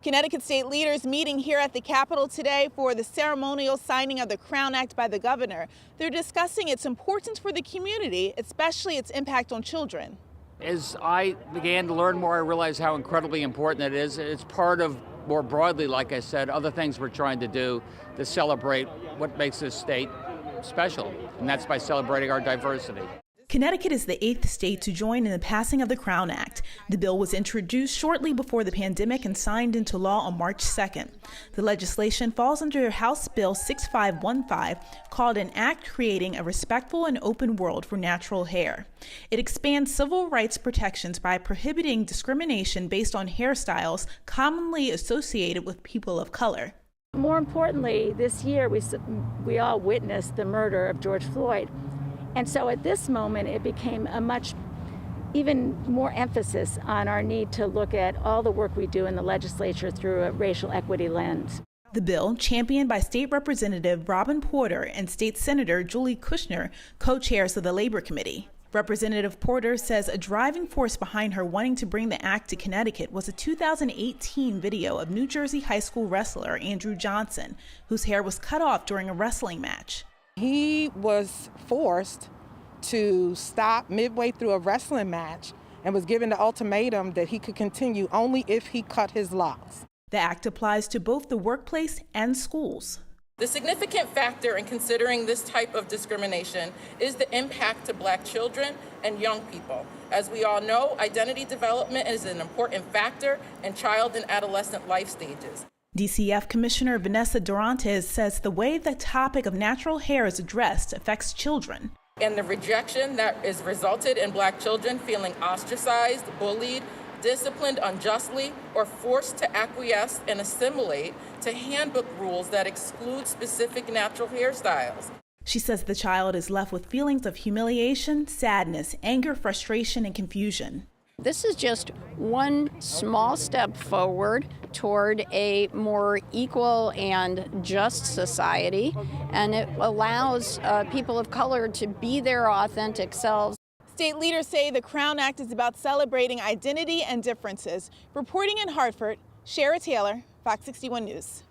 Connecticut state leaders meeting here at the Capitol today for the ceremonial signing of the Crown Act by the governor. They're discussing its importance for the community, especially its impact on children. As I began to learn more, I realized how incredibly important it is. It's part of, more broadly, like I said, other things we're trying to do to celebrate what makes this state special, and that's by celebrating our diversity. Connecticut is the 8th state to join in the passing of the Crown Act. The bill was introduced shortly before the pandemic and signed into law on March 2nd. The legislation falls under House Bill 6515, called an act creating a respectful and open world for natural hair. It expands civil rights protections by prohibiting discrimination based on hairstyles commonly associated with people of color. More importantly, this year we all witnessed the murder of George Floyd. And so at this moment, it became even more emphasis on our need to look at all the work we do in the legislature through a racial equity lens. The bill, championed by State Representative Robin Porter and State Senator Julie Kushner, co-chairs of the Labor Committee. Representative Porter says a driving force behind her wanting to bring the act to Connecticut was a 2018 video of New Jersey high school wrestler Andrew Johnson, whose hair was cut off during a wrestling match. He was forced to stop midway through a wrestling match and was given the ultimatum that he could continue only if he cut his locks. The act applies to both the workplace and schools. The significant factor in considering this type of discrimination is the impact to Black children and young people. As we all know, identity development is an important factor in child and adolescent life stages. DCF Commissioner Vanessa Durantes says the way the topic of natural hair is addressed affects children. And the rejection that is resulted in Black children feeling ostracized, bullied, disciplined unjustly, or forced to acquiesce and assimilate to handbook rules that exclude specific natural hairstyles. She says the child is left with feelings of humiliation, sadness, anger, frustration, and confusion. This is just one small step forward toward a more equal and just society, and it allows people of color to be their authentic selves. State leaders say the Crown Act is about celebrating identity and differences. Reporting in Hartford, Shara Taylor, Fox 61 News.